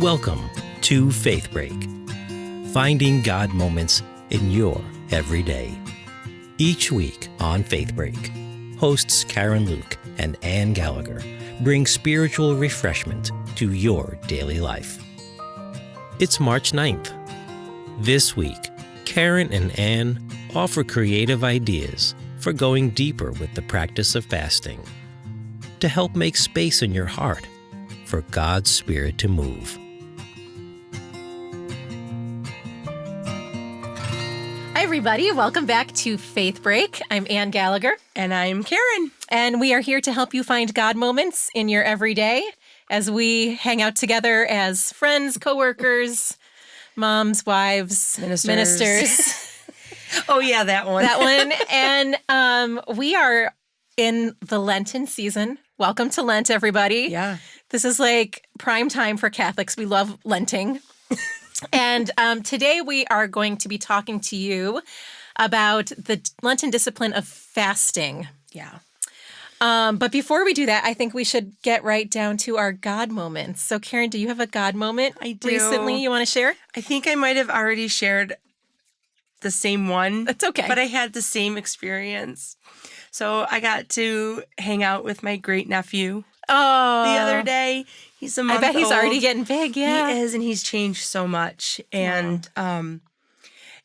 Welcome to Faith Break, finding God moments in your everyday. Each week on Faith Break, hosts Karen Luke and Ann Gallagher bring spiritual refreshment to your daily life. It's March 9th. This week, Karen and Ann offer creative ideas for going deeper with the practice of fasting to help make space in your heart for God's Spirit to move. Hi, everybody. Welcome back to Faith Break. I'm Ann Gallagher. And I'm Karen. And we are here to help you find God moments in your everyday as we hang out together as friends, coworkers, moms, wives, ministers. Oh, yeah, that one. That one. And we are in the Lenten season. Welcome to Lent, everybody. Yeah. This is like prime time for Catholics. We love Lenting. And today we are going to be talking to you about the Lenten discipline of fasting. Yeah. But before we do that, I think we should get right down to our God moments. So, Karen, do you have a God moment I do. recently you want to share? I think I might have already shared the same one. That's okay. But I had the same experience. So I got to hang out with my great nephew the other day. He's a month I bet he's old. already getting big, yeah. He is, and he's changed so much. And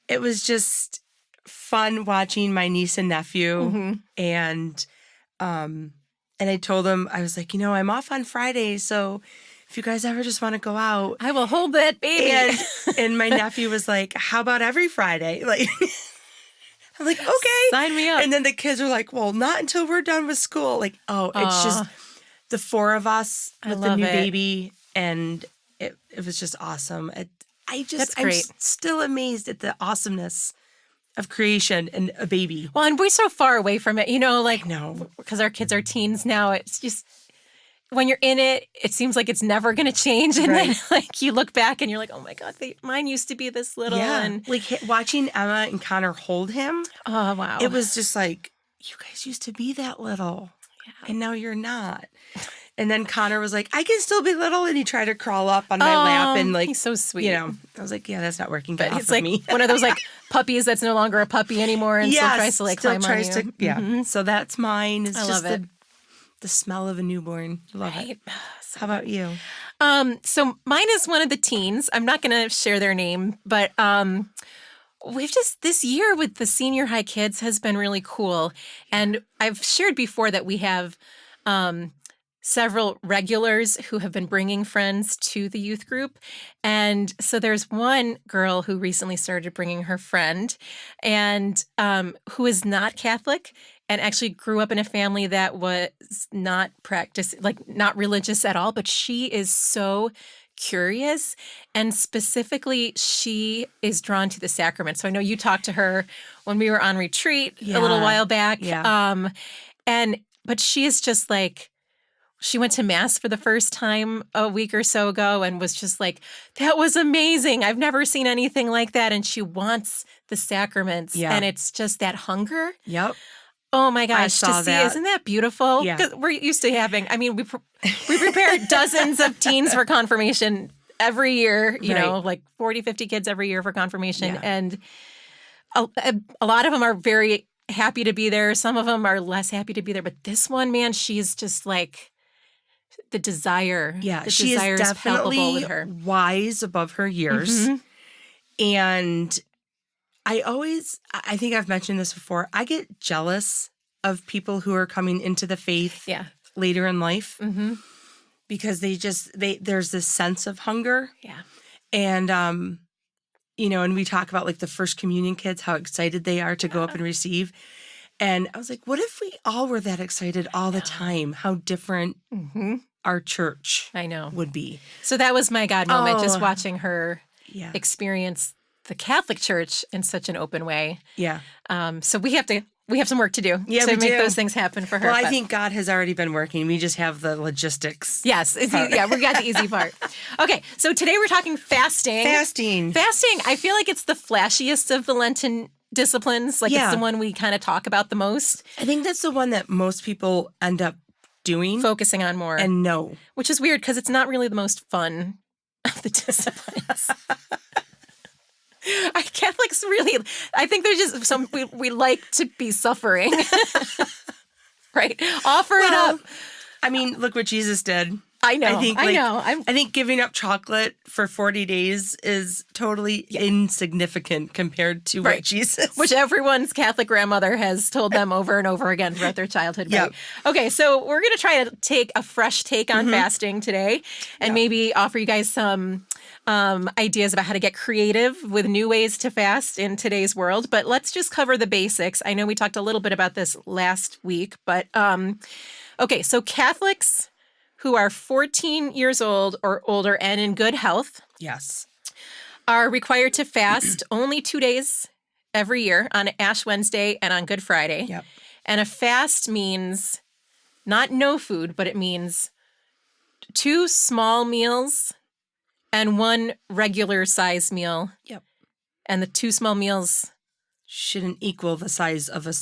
it was just fun watching my niece and nephew. Mm-hmm. And I told him, I was like, I'm off on Friday, so if you guys ever just want to go out. I will hold that baby. And my nephew was like, how about every Friday? Like, I'm like, okay. Sign me up. And then the kids are like, well, not until we're done with school. Like, it's just the four of us with the new baby. And it was just awesome. I'm still amazed at the awesomeness of creation and a baby. Well, and we're so far away from it, No. because our kids are teens now. It's just, when you're in it, it seems like it's never going to change. And then you look back and you're like, oh my God, mine used to be this little. Yeah. And watching Emma and Connor hold him. oh, wow. It was just like, you guys used to be that little. Yeah. And now you're not. And then Connor was like, I can still be little. And he tried to crawl up on my lap and he's so sweet. I was like, yeah, that's not working. But Get it's off like of me. one of those puppies that's no longer a puppy anymore and still tries to climb on you. Yeah. Mm-hmm. So that's mine. It's I just love it. the smell of a newborn. Love it. So How about you? So mine is one of the teens. I'm not going to share their name, but we've just, this year with the senior high kids has been really cool. And I've shared before that we have several regulars who have been bringing friends to the youth group. And so there's one girl who recently started bringing her friend and who is not Catholic and actually grew up in a family that was not not religious at all, but she is so curious. And specifically, she is drawn to the sacrament. So I know you talked to her when we were on retreat a little while back. Yeah. But she is just like, she went to Mass for the first time a week or so ago and was just like, that was amazing. I've never seen anything like that. And she wants the sacraments. Yeah. And it's just that hunger. Yep. Oh my gosh, I saw to see, that. isn't that beautiful? Yeah. 'Cause we're used to having, we prepare dozens of teens for confirmation every year, like 40, 50 kids every year for confirmation. Yeah. And a lot of them are very happy to be there. Some of them are less happy to be there. But this one, man, she's just like, the desire. Yeah, the she desire is palpable definitely with her. wise above her years. Mhm. And I think I've mentioned this before, I get jealous of people who are coming into the faith later in life Mm-hmm. because there's this sense of hunger. Yeah. And, and we talk about like the first communion kids, how excited they are to go up and receive. And I was like, what if we all were that excited all the time? How different our church would be. So that was my God moment, just Oh. watching her Yeah. experience the Catholic Church in such an open way. Yeah. So we have some work to do Yeah, to we make do. those things happen for her. Well, I but- think God has already been working. We just have the logistics. Yes, we got the easy part. Okay, so today we're talking fasting. Fasting. Fasting, I feel like it's the flashiest of the Lenten disciplines. Like it's the one we kind of talk about the most. I think that's the one that most people end up doing. Focusing on more. And no. Which is weird because it's not really the most fun of the disciplines. Catholics really, I think there's just we like to be suffering. Right? Offer it up. I mean, look what Jesus did. I know. I think giving up chocolate for 40 days is totally insignificant compared to what Jesus... Which everyone's Catholic grandmother has told them over and over again throughout their childhood. Right? Yep. Okay, so we're going to try to take a fresh take on fasting today and maybe offer you guys some ideas about how to get creative with new ways to fast in today's world. But let's just cover the basics. I know we talked a little bit about this last week, but okay, so Catholics who are 14 years old or older and in good health are required to fast only 2 days every year, on Ash Wednesday and on Good Friday. Yep. And a fast means not no food, but it means 2 small meals and 1 regular size meal. Yep. And the 2 small meals shouldn't equal the size of a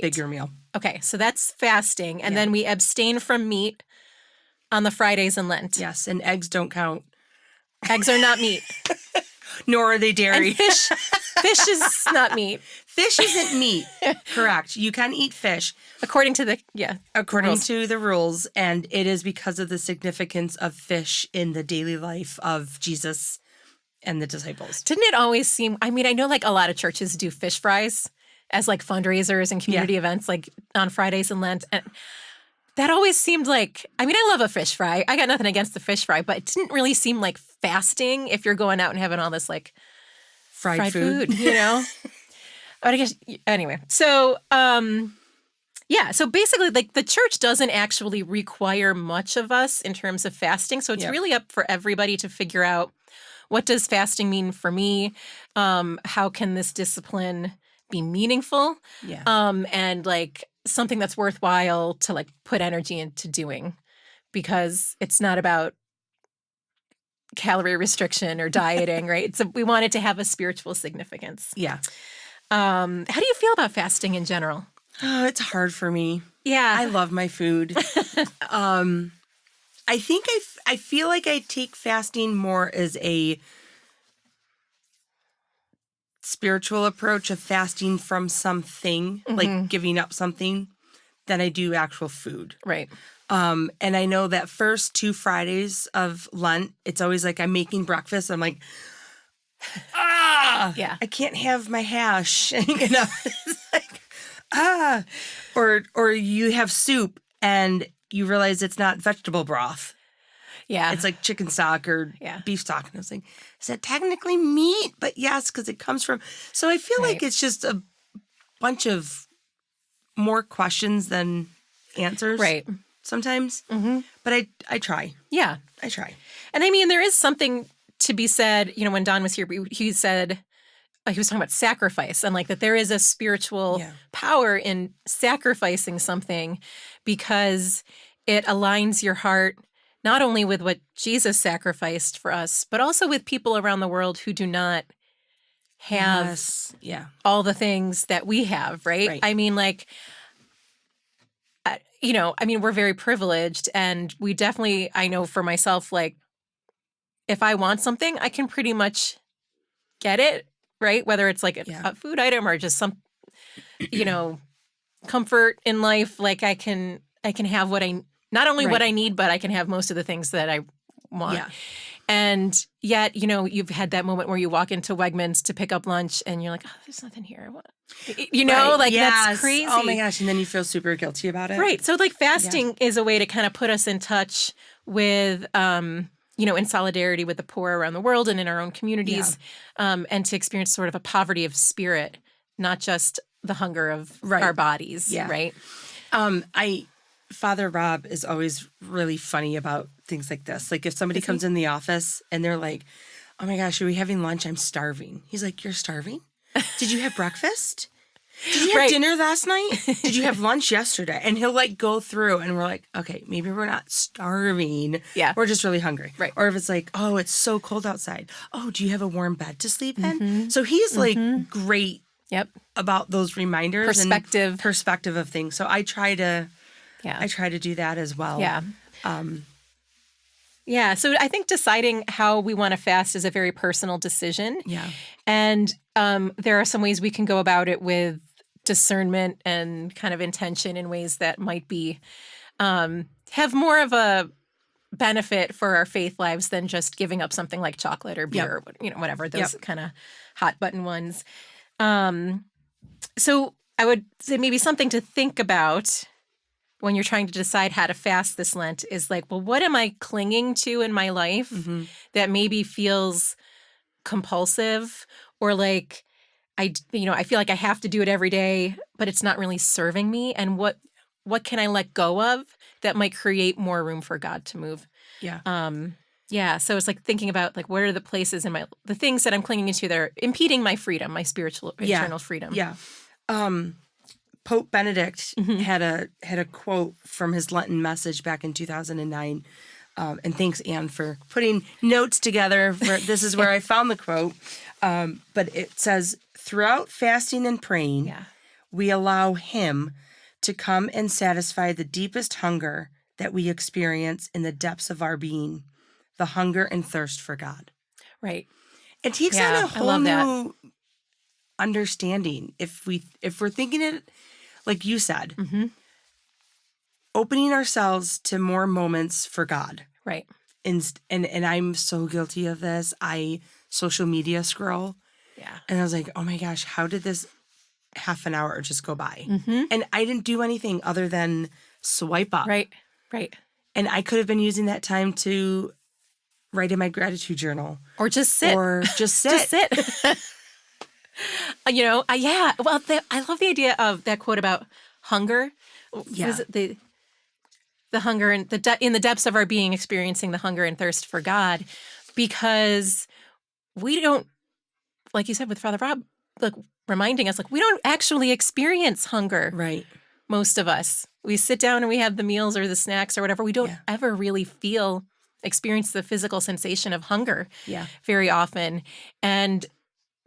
bigger meal. Okay, so that's fasting. And then we abstain from meat on the Fridays in Lent. Yes, and eggs don't count. Eggs are not meat. Nor are they dairy. And fish is not meat. Fish isn't meat. Correct. You can eat fish. According to the rules. And it is because of the significance of fish in the daily life of Jesus and the disciples. Didn't it always seem, I mean, I know like a lot of churches do fish fries as like fundraisers and community events like on Fridays in Lent. And that always seemed like, I mean, I love a fish fry. I got nothing against the fish fry, but it didn't really seem like fasting if you're going out and having all this like fried food, you know? But I guess, anyway. So, so basically like the church doesn't actually require much of us in terms of fasting. So it's really up for everybody to figure out, what does fasting mean for me? How can this discipline be meaningful? And like, something that's worthwhile to like put energy into doing, because it's not about calorie restriction or dieting, right? So we want it to have a spiritual significance. Yeah. How do you feel about fasting in general? Oh, it's hard for me. Yeah. I love my food. I think I feel like I take fasting more as a spiritual approach of fasting from something, like giving up something, than I do actual food. Right. And I know that first 2 Fridays of Lent, it's always like I'm making breakfast. I'm like, I can't have my hash. You know, it's like, or you have soup and you realize it's not vegetable broth. Yeah. It's like chicken stock or beef stock. And I was like, is that technically meat? But yes, because it comes from. So I feel like it's just a bunch of more questions than answers. Right. Sometimes. Mm-hmm. But I try. Yeah. I try. And I mean, there is something to be said, you know, when Don was here, he said, he was talking about sacrifice and like that there is a spiritual power in sacrificing something because it aligns your heart not only with what Jesus sacrificed for us, but also with people around the world who do not have all the things that we have, right? I mean, like, you know, I mean, we're very privileged and we definitely, I know for myself, like, if I want something, I can pretty much get it, right? Whether it's like a food item or just some, you know, comfort in life, like I can have what not only what I need, but I can have most of the things that I want. Yeah. And yet, you know, you've had that moment where you walk into Wegmans to pick up lunch and you're like, oh, there's nothing here. What? You know, like that's crazy. Oh my gosh. And then you feel super guilty about it. Right. So like fasting is a way to kind of put us in touch with, you know, in solidarity with the poor around the world and in our own communities, and to experience sort of a poverty of spirit, not just the hunger of our bodies. Yeah. Right. Father Rob is always really funny about things like this. Like if somebody comes in the office and they're like, oh my gosh, are we having lunch? I'm starving. He's like, you're starving? Did you have breakfast? Did you have dinner last night? Did you have lunch yesterday? And he'll like go through and we're like, okay, maybe we're not starving. Yeah. We're just really hungry. Right. Or if it's like, oh, it's so cold outside. Oh, do you have a warm bed to sleep in? Mm-hmm. So he's like great about those reminders. Perspective of things. So I try to do that as well. Yeah. Yeah. So I think deciding how we want to fast is a very personal decision. Yeah. And there are some ways we can go about it with discernment and kind of intention in ways that might be have more of a benefit for our faith lives than just giving up something like chocolate or beer or whatever, those kind of hot button ones. So I would say maybe something to think about when you're trying to decide how to fast this Lent is like, well, what am I clinging to in my life that maybe feels compulsive, or like I feel like I have to do it every day, but it's not really serving me. And what can I let go of that might create more room for God to move? Yeah. Yeah. So it's like thinking about like, what are the places in the things that I'm clinging to that are impeding my freedom, my spiritual, internal freedom? Yeah. Pope Benedict had a quote from his Lenten message back in 2009. And thanks, Anne, for putting notes together. This is where I found the quote. But it says, throughout fasting and praying, we allow him to come and satisfy the deepest hunger that we experience in the depths of our being, the hunger and thirst for God. Right. It takes on a whole new understanding. If we're thinking it, like you said, opening ourselves to more moments for God. Right. And I'm so guilty of this. I social media scroll. Yeah. And I was like, oh my gosh, how did this half an hour just go by? And I didn't do anything other than swipe up. Right. Right. And I could have been using that time to write in my gratitude journal. Or just sit. Just sit. Just sit. Yeah. Well, I love the idea of that quote about hunger. Yeah. Was it the hunger and in the depths of our being, experiencing the hunger and thirst for God, because we don't, like you said with Father Rob, like reminding us, like we don't actually experience hunger. Right. Most of us, we sit down and we have the meals or the snacks or whatever. We don't ever really experience the physical sensation of hunger very often. And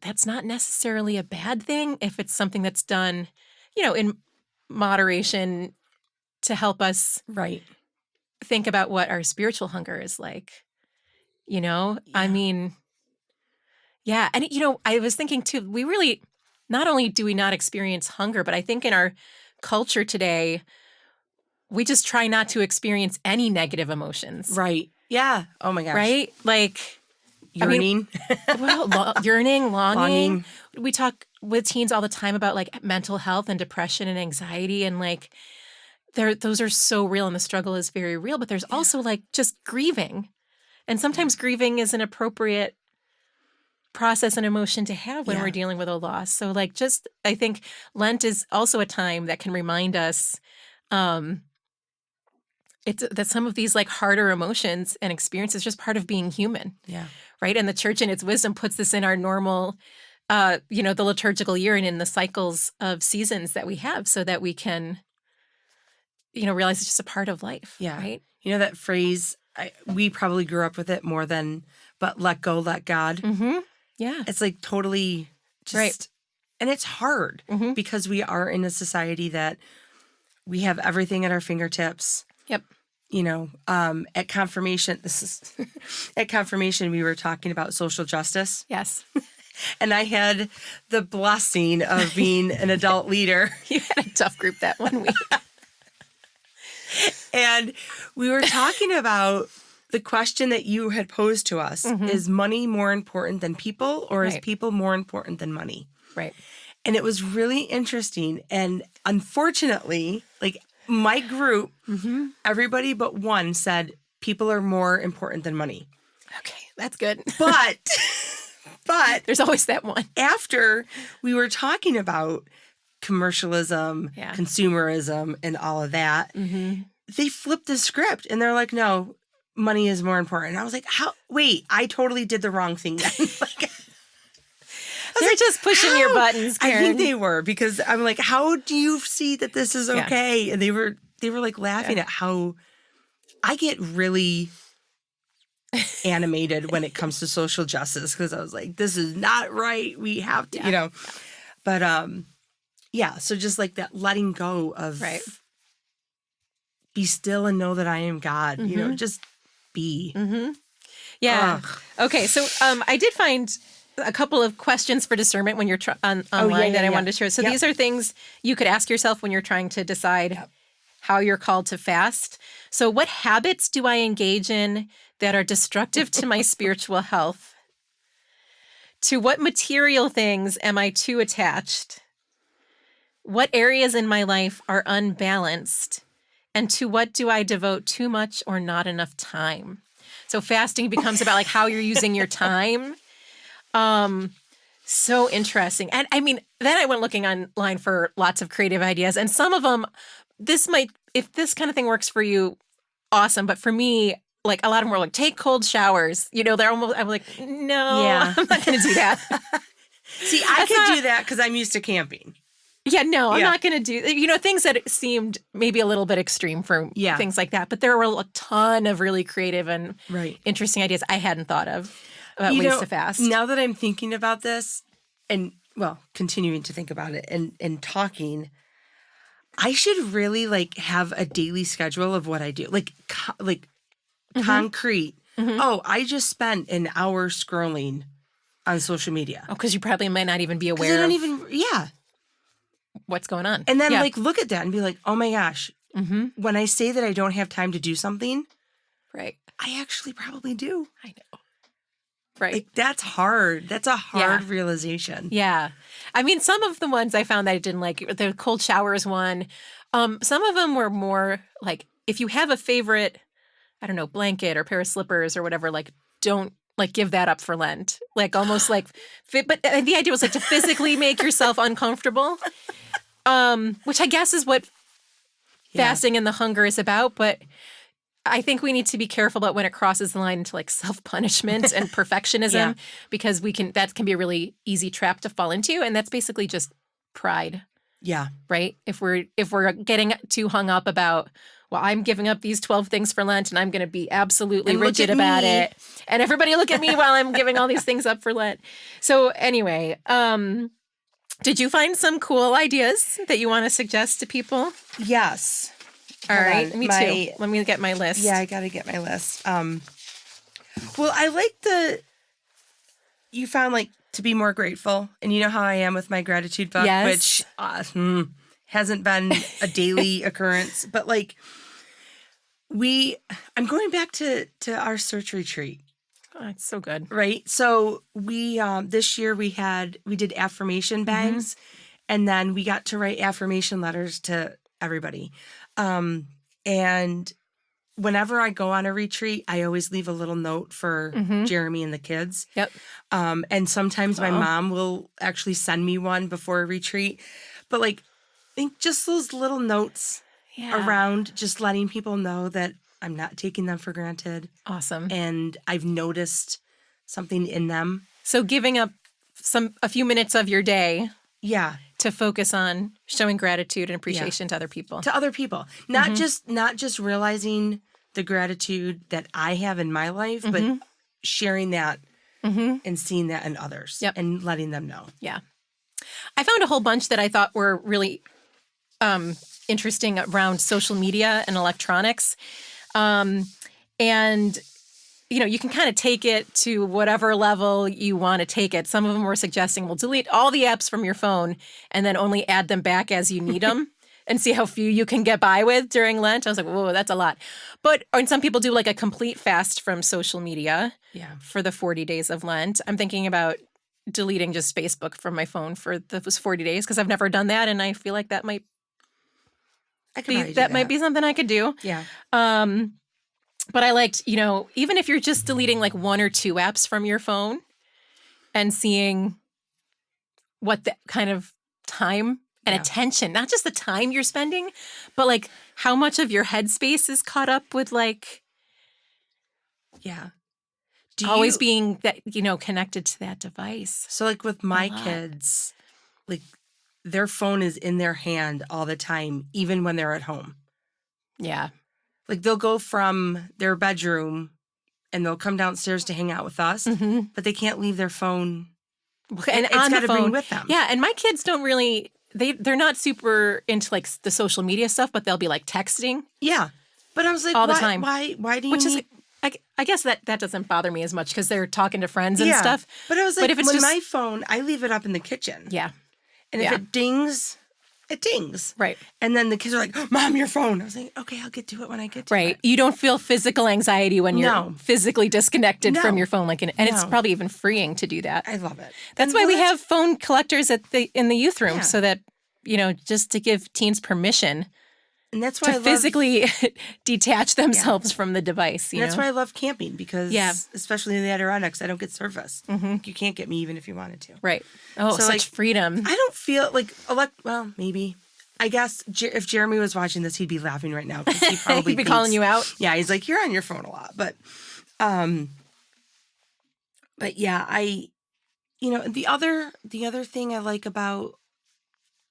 that's not necessarily a bad thing if it's something that's done, in moderation to help us think about what our spiritual hunger is like. I mean, and I was thinking too, we really, not only do we not experience hunger, but I think in our culture today, we just try not to experience any negative emotions. Right. Yeah. Oh my gosh. Right? Like yearning. Yearning, longing. We talk with teens all the time about like mental health and depression and anxiety, and like those are so real, and the struggle is very real, but there's also like just grieving. And sometimes grieving is an appropriate process and emotion to have when we're dealing with a loss. So like I think Lent is also a time that can remind us that some of these like harder emotions and experiences just part of being human. Yeah. Right. And the church in its wisdom puts this in our normal, the liturgical year and in the cycles of seasons that we have so that we can, realize it's just a part of life. Yeah. Right. That phrase, we probably grew up with it more than, but let go, let God. Mm-hmm. Yeah. It's like totally just, and it's hard because we are in a society that we have everything at our fingertips. Yep. At confirmation, at confirmation, we were talking about social justice. Yes. And I had the blessing of being an adult leader. You had a tough group that one week. And we were talking about the question that you had posed to us. Is money more important than people, or is people more important than money? Right. And it was really interesting. And unfortunately, like my group, everybody but one said people are more important than money. Okay, that's good. But there's always that one. After we were talking about commercialism, consumerism, and all of that, they flipped the script and they're like, no, money is more important. And I was like, how? Wait, I totally did the wrong thing then. They're just pushing your buttons, Karen. I think they were, because I'm like, how do you see that this is okay? And they were like laughing at how I get really animated when it comes to social justice, because I was like, this is not right. We have to, But so just like that letting go of be still and know that I am God, just be? Mm-hmm. Yeah. Ugh. Okay. So I did find a couple of questions for discernment when you're online that I wanted to share. So these are things you could ask yourself when you're trying to decide how you're called to fast. So what habits do I engage in that are destructive to my spiritual health? To what material things am I too attached? What areas in my life are unbalanced? And to what do I devote too much or not enough time? So fasting becomes about like how you're using your time. So interesting. And I mean, then I went looking online for lots of creative ideas, and some of them, if this kind of thing works for you, awesome. But for me, like a lot of them were like, take cold showers. I'm like, no, I'm not going to do that. See, I could do that because I'm used to camping. Yeah, no, I'm not going to do, things that seemed maybe a little bit extreme for things like that. But there were a ton of really creative and interesting ideas I hadn't thought of about ways to fast. Now that I'm thinking about this and, continuing to think about it and talking, I should really have a daily schedule of what I do. Concrete. Mm-hmm. Oh, I just spent an hour scrolling on social media. Oh, because you probably might not even be aware of what's going on. And then look at that and be like, oh my gosh, when I say that I don't have time to do something, right, I actually probably do. I know. Right. That's hard. That's a hard realization. Yeah. I mean, some of the ones I found that I didn't like, the cold showers one, some of them were more like, if you have a favorite, I don't know, blanket or pair of slippers or whatever, don't give that up for Lent. Almost but the idea was to physically make yourself uncomfortable, which I guess is what fasting and the hunger is about. But I think we need to be careful about when it crosses the line into self-punishment and perfectionism, because that can be a really easy trap to fall into. And that's basically just pride. Yeah. Right? If we're getting too hung up about, well, I'm giving up these 12 things for Lent and I'm going to be absolutely rigid about it. And everybody look at me while I'm giving all these things up for Lent. So anyway, did you find some cool ideas that you want to suggest to people? Yes. All right. Me too. Let me get my list. Yeah, I got to get my list. Well, I like you found to be more grateful. And you know how I am with my gratitude book, which hasn't been a daily occurrence. But I'm going back to our search retreat. Oh, it's so good. Right. So we, this year we did affirmation bags, and then we got to write affirmation letters to everybody. And whenever I go on a retreat, I always leave a little note for Jeremy and the kids. Yep. And sometimes my mom will actually send me one before a retreat. But I think just those little notes around, just letting people know that I'm not taking them for granted. Awesome. And I've noticed something in them. So giving up a few minutes of your day. Yeah. To focus on showing gratitude and appreciation to other people. To other people. Not just realizing the gratitude that I have in my life, but sharing that and seeing that in others and letting them know. Yeah. I found a whole bunch that I thought were really interesting around social media and electronics. And you can kind of take it to whatever level you want to take it. Some of them were suggesting, well, delete all the apps from your phone and then only add them back as you need them and see how few you can get by with during Lent. I was like, whoa, that's a lot. And some people do a complete fast from social media for the 40 days of Lent. I'm thinking about deleting just Facebook from my phone for those 40 days because I've never done that. And I feel like that might might be something I could do. Yeah. But I liked, even if you're just deleting one or two apps from your phone and seeing what the kind of time and attention, not just the time you're spending, but how much of your headspace is caught up with always being that, connected to that device. So with my kids, their phone is in their hand all the time, even when they're at home. Yeah. They'll go from their bedroom and they'll come downstairs to hang out with us, but they can't leave their phone. And it's on got the to phone. bring with them. Yeah, and my kids don't really, they're not super into the social media stuff, but they'll be texting. Yeah. But I was all the time. Why do you Which need... I guess that doesn't bother me as much because they're talking to friends and stuff. But I was like, if it's when just my phone, I leave it up in the kitchen. Yeah. And if it dings, it dings. Right. And then the kids are like, Mom, your phone. I was like, okay, I'll get to it when I get to it. Right. You don't feel physical anxiety when you're physically disconnected from your phone. And it's probably even freeing to do that. I love it. That's why we have phone collectors in the youth room so that, just to give teens permission and that's why to physically detach themselves from the device. That's why I love camping because, especially in the Adirondacks, I don't get service. Mm-hmm. You can't get me even if you wanted to. Right. Oh, so such freedom. I don't feel like, well, maybe. I guess if Jeremy was watching this, he'd be laughing right now because he probably he'd be calling you out. Yeah, he's like, you're on your phone a lot. But yeah, the other thing I like about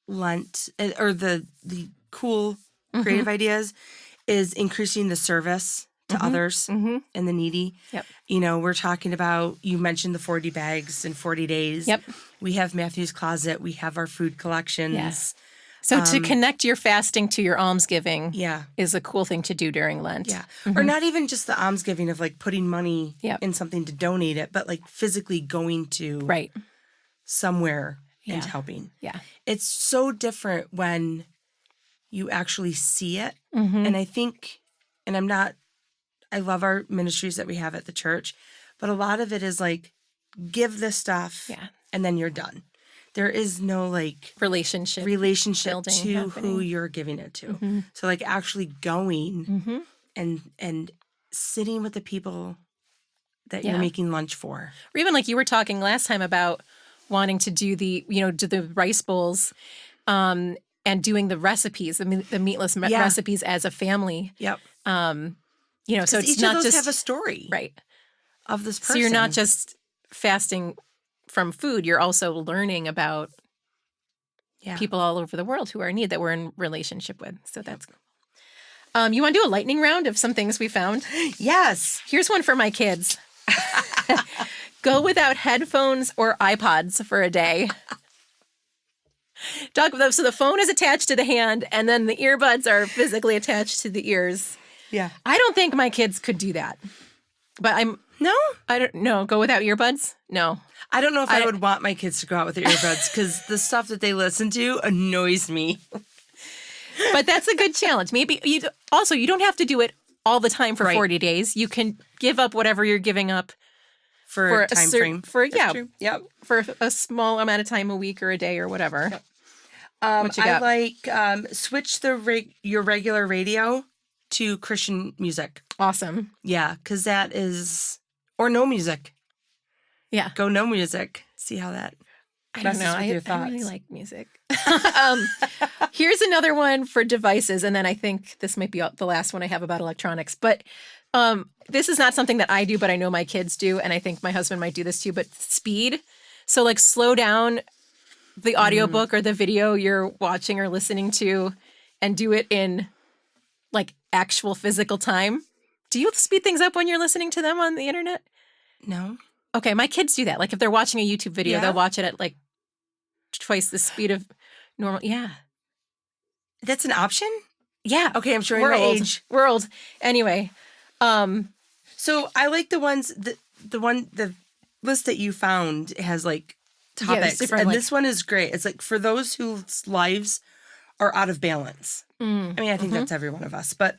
Lent or the cool creative ideas is increasing the service to others and the needy. Yep. We're talking about, you mentioned the 40 bags in 40 days. Yep. We have Matthew's Closet. We have our food collections. Yes. So to connect your fasting to your almsgiving Yeah. is a cool thing to do during Lent. Yeah. Or not even just the almsgiving of like putting money in something to donate it, but like physically going to somewhere and helping. Yeah. It's so different when you actually see it. And I think, and I love our ministries that we have at the church, but a lot of it is like, give this stuff and then you're done. There is no like relationship to happening. who you're giving it to. So like actually going and sitting with the people that you're making lunch for. Or even like you were talking last time about wanting to do do the rice bowls and doing the recipes, the meatless recipes as a family. Yep. So it's each not of those just have a story, right, of this person. So you're not just fasting from food; you're also learning about people all over the world who are in need that we're in relationship with. So that's cool. You want to do a lightning round of some things we found? Yes. Here's one for my kids. Go without headphones or iPods for a day. So the phone is attached to the hand, and then the earbuds are physically attached to the ears. Yeah. I don't think my kids could do that. But I don't know. Go without earbuds? No. I don't know if I would want my kids to go out with their earbuds because the stuff that they listen to annoys me. But that's a good challenge. Maybe you don't have to do it all the time for 40 days. You can give up whatever you're giving up for a time frame. For a small amount of time a week or a day or whatever. Yep. I like switch your regular radio to Christian music. Awesome. Yeah, because that is, or no music. Yeah. Go no music. See how that messes with your thoughts. I really like music. Here's another one for devices, and then I think this might be the last one I have about electronics. But this is not something that I do, but I know my kids do, and I think my husband might do this too, but speed. So like slow down the audiobook or the video you're watching or listening to and do it in like actual physical time. Do you speed things up when you're listening to them on the internet? No. Okay, my kids do that. Like if they're watching a YouTube video, they'll watch it at like twice the speed of normal. Yeah. That's an option? Yeah. Okay, I'm showing my age. We're old. Anyway. So I like the ones, the list that you found has like topics. And this one is great. It's like for those whose lives are out of balance. I mean, I think that's every one of us. But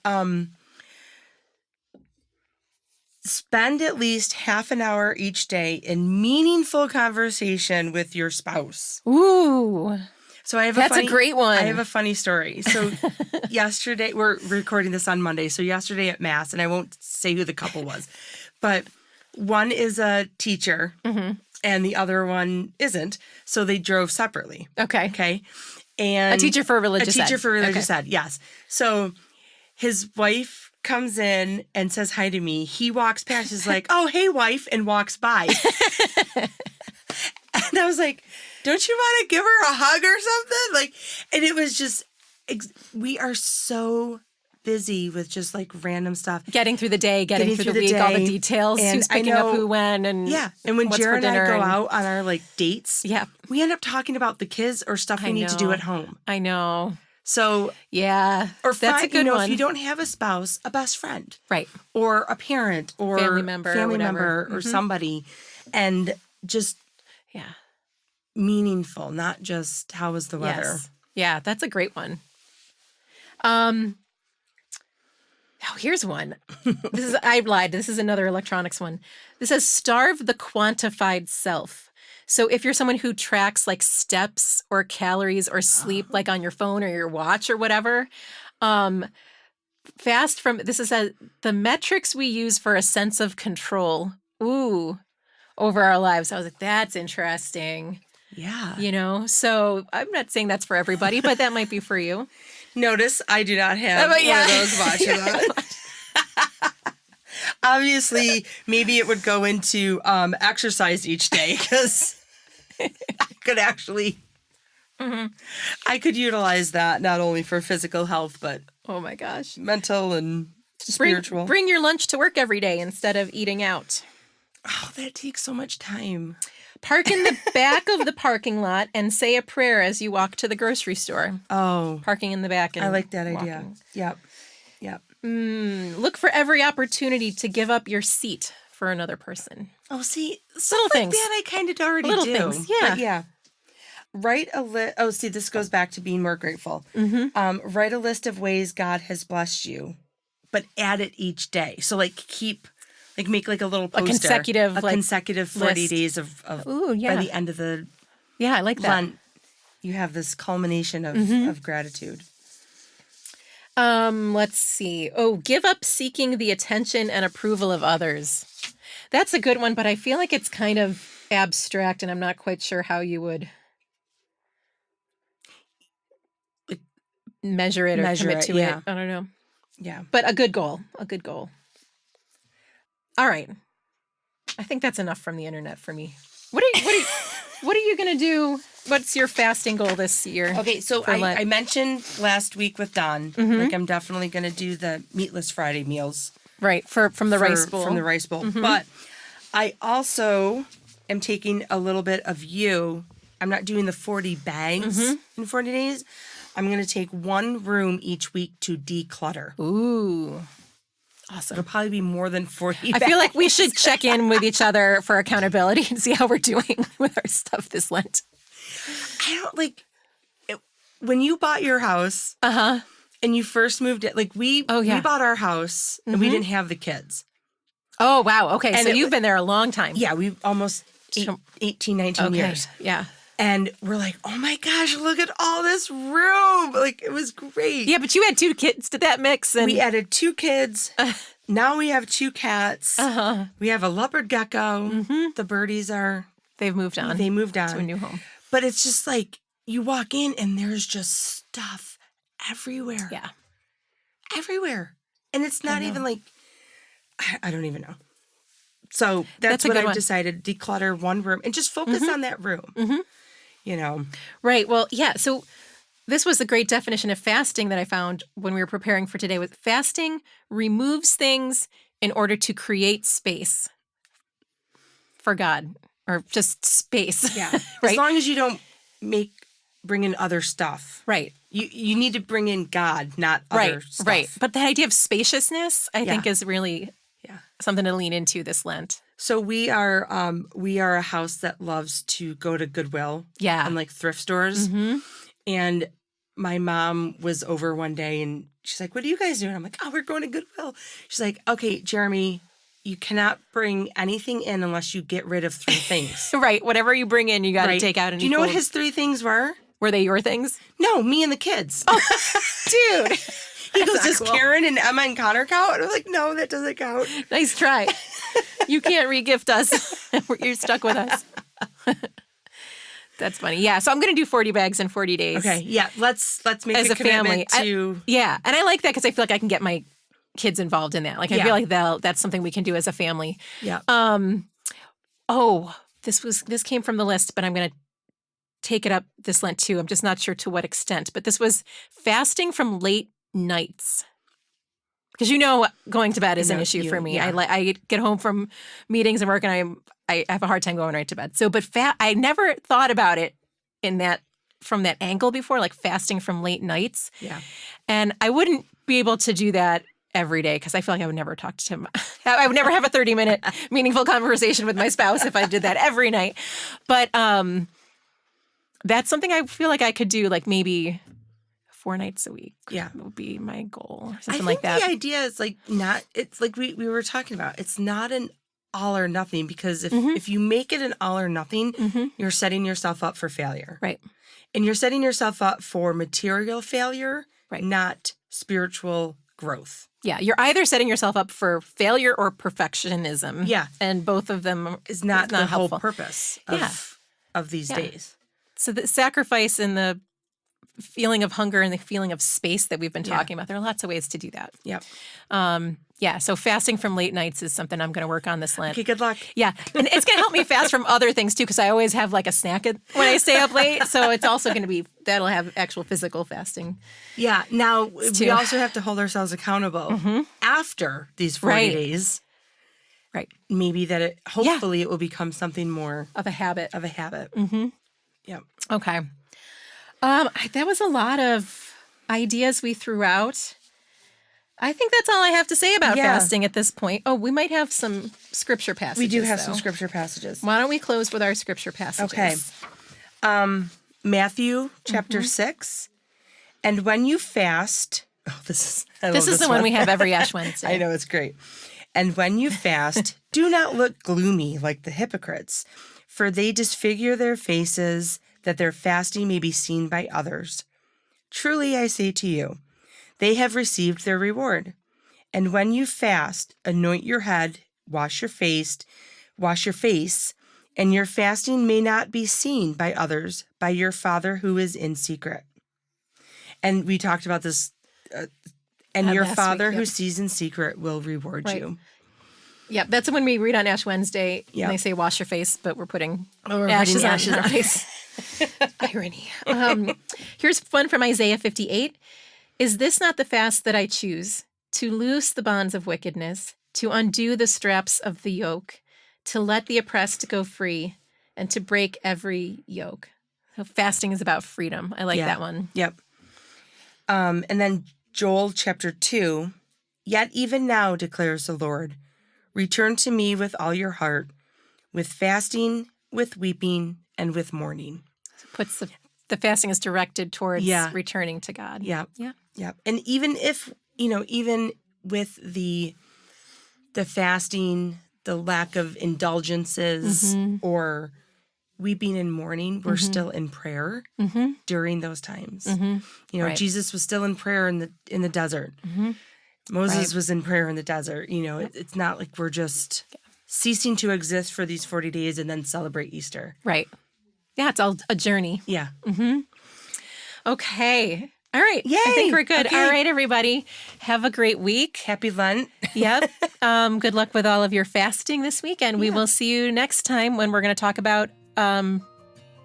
spend at least half an hour each day in meaningful conversation with your spouse. Ooh. So that's a great one. I have a funny story. So yesterday, we're recording this on Monday. So yesterday at Mass, and I won't say who the couple was, but one is a teacher and the other one isn't. So they drove separately. Okay. And a teacher for religious ed. A teacher for religious ed, yes. So his wife comes in and says hi to me. He walks past, he's like, oh, hey, wife, and walks by. And I was like, don't you want to give her a hug or something? Like, and it was just, we are so busy with just like random stuff. Getting through the day, getting through the week, all the details, and who's picking up who when, and and when Jared and I go out on our like dates, we end up talking about the kids or stuff we need to do at home. I know. So yeah, or that's a good one. If you don't have a spouse, a best friend, right, or a parent, or family member, or somebody, and just meaningful, not just how was the weather. Yes. Yeah, that's a great one. Here's one. I lied. This is another electronics one. This says starve the quantified self. So if you're someone who tracks like steps or calories or sleep like on your phone or your watch or whatever, fast from the metrics we use for a sense of control. Over our lives. I was like, that's interesting. Yeah. So I'm not saying that's for everybody, but that might be for you. Notice I do not have one of those watches on. Obviously, maybe it would go into exercise each day because I could actually, I could utilize that not only for physical health, but oh my gosh, mental and spiritual. Bring your lunch to work every day instead of eating out. Oh, that takes so much time. Park in the back of the parking lot and say a prayer as you walk to the grocery store. Oh. Parking in the back. And I like that walking. idea. Yep. Look for every opportunity to give up your seat for another person. Oh, see, little things. Like that I kind of already little do. Things, yeah. But yeah. Write a list. Oh, see, this goes back to being more grateful. Write a list of ways God has blessed you, but add it each day. So make like a little poster. A consecutive 40 list. Days of by the end of the I like that. Lent, you have this culmination of gratitude. Let's see. Oh, give up seeking the attention and approval of others. That's a good one, but I feel like it's kind of abstract and I'm not quite sure how you would measure it or commit to it. I don't know. Yeah. But a good goal. All right. I think that's enough from the internet for me. What are you going to do? What's your fasting goal this year? Okay, so I mentioned last week with Don, like I'm definitely going to do the meatless Friday meals. Right, from the rice bowl. From the rice bowl. But I also am taking a little bit of I'm not doing the 40 bags in 40 days. I'm going to take one room each week to declutter. Ooh. Awesome. It'll probably be more than 40 bags. I feel like we should check in with each other for accountability and see how we're doing with our stuff this Lent. I don't when you bought your house and you first moved it, we bought our house and we didn't have the kids. Oh, wow. Okay. And so you've been there a long time. Yeah. We've almost 18, 19 years. Yeah. And we're like, oh my gosh, look at all this room. It was great. Yeah, but you had 2 kids to that mix. And we added 2 kids. Now we have 2 cats. We have a leopard gecko. The birdies they've moved on. They moved on to a new home. But it's just you walk in and there's just stuff everywhere. Yeah. Everywhere. And it's not even I don't even know. So that's what I've decided. Declutter one room and just focus on that room. Right. Well, yeah. So this was a great definition of fasting that I found when we were preparing for today. With fasting removes things in order to create space for God, or just space. Yeah. Right? As long as you don't bring in other stuff. Right. You need to bring in God, not other stuff. Right. But the idea of spaciousness, I think, is really something to lean into this Lent. So we are a house that loves to go to Goodwill. Yeah. And thrift stores. And my mom was over one day and she's like, what are you guys doing? I'm like, oh, we're going to Goodwill. She's like, okay, Jeremy, you cannot bring anything in unless you get rid of 3 things. Right. Whatever you bring in, you got to take out. Do you know what his 3 things were? Were they your things? No, me and the kids. Oh, dude. He goes, does Karen and Emma and Connor count? And I'm like, no, that doesn't count. Nice try. You can't re-gift us. You're stuck with us. That's funny. Yeah, so I'm going to do 40 bags in 40 days. Okay, yeah, let's make as a family to... Yeah, and I like that because I feel like I can get my kids involved in that. I feel like that's something we can do as a family. Yeah. This came from the list, but I'm going to take it up this Lent too. I'm just not sure to what extent, but this was fasting from late nights. Because going to bed is an issue for me. Yeah. I get home from meetings and work, and I have a hard time going right to bed. So, but I never thought about it in that from that angle before, like fasting from late nights. Yeah. And I wouldn't be able to do that every day because I feel like I would never talk to him. I would never have a 30-minute meaningful conversation with my spouse if I did that every night. But that's something I feel like I could do like maybe 4 nights a week. Yeah. Would be my goal or something like that. The idea is like it's like we were talking about. It's not an all or nothing because if you make it an all or nothing, you're setting yourself up for failure. Right. And you're setting yourself up for material failure, not spiritual growth. Yeah, you're either setting yourself up for failure or perfectionism. Yeah. And both of them is not the helpful. whole purpose of these days. So the sacrifice and the feeling of hunger and the feeling of space that we've been talking about, there are lots of ways to do that. Yep. So fasting from late nights is something I'm going to work on this Lent. Okay, good luck. Yeah, and it's going to help me fast from other things too because I always have like a snack when I stay up late. So it's also going to be, that'll have actual physical fasting. Yeah, now we also have to hold ourselves accountable after these 40 days. Right. Maybe that hopefully it will become something more of a habit. Mm-hmm. Yeah. Okay. That was a lot of ideas we threw out. I think that's all I have to say about fasting at this point. Oh, we might have some scripture passages. We do have some scripture passages. Why don't we close with our scripture passages? Okay. Matthew chapter 6. And when you fast, this is the one we have every Ash Wednesday. I know, it's great. And when you fast, do not look gloomy like the hypocrites, for they disfigure their faces that their fasting may be seen by others. Truly I say to you, they have received their reward. And when you fast, anoint your head, wash your face, and your fasting may not be seen by others, by your Father who is in secret. And we talked about this, and your Father who sees in secret will reward you. Yeah, that's when we read on Ash Wednesday, and they say wash your face, but we're putting ashes on our face. Irony. Here's one from Isaiah 58. Is this not the fast that I choose? To loose the bonds of wickedness, to undo the straps of the yoke, to let the oppressed go free, and to break every yoke. So fasting is about freedom. I like that one. Yep. And then Joel chapter 2. Yet even now, declares the Lord, return to me with all your heart, with fasting, with weeping, and with mourning. So puts the fasting is directed towards returning to God. Yeah. Yeah. Yeah. And even if, even with the fasting, the lack of indulgences or weeping and mourning, we're still in prayer during those times. Jesus was still in prayer in the desert. Moses was in prayer in the desert. It's not like we're just ceasing to exist for these 40 days and then celebrate Easter. Right. Yeah, it's all a journey. Yeah. Okay. All right. Yay. I think we're good. Okay. All right, everybody. Have a great week. Happy Lent. Yep. Good luck with all of your fasting this week. And we will see you next time when we're going to talk about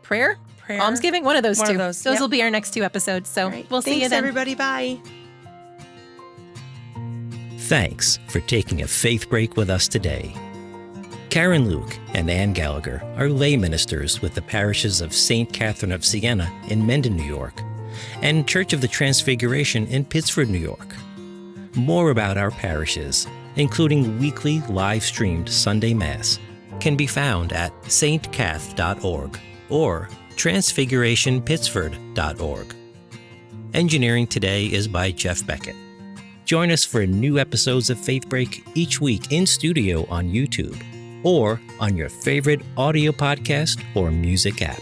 prayer, almsgiving, one of those two. Those will be our next 2 episodes. So we'll see you then. Thanks, everybody. Bye. Thanks for taking a faith break with us today. Karen Luke and Ann Gallagher are lay ministers with the parishes of St. Catherine of Siena in Mendon, New York, and Church of the Transfiguration in Pittsford, New York. More about our parishes, including weekly live-streamed Sunday Mass, can be found at stcath.org or transfigurationpittsford.org. Engineering today is by Jeff Beckett. Join us for new episodes of Faith Break each week in studio on YouTube or on your favorite audio podcast or music app.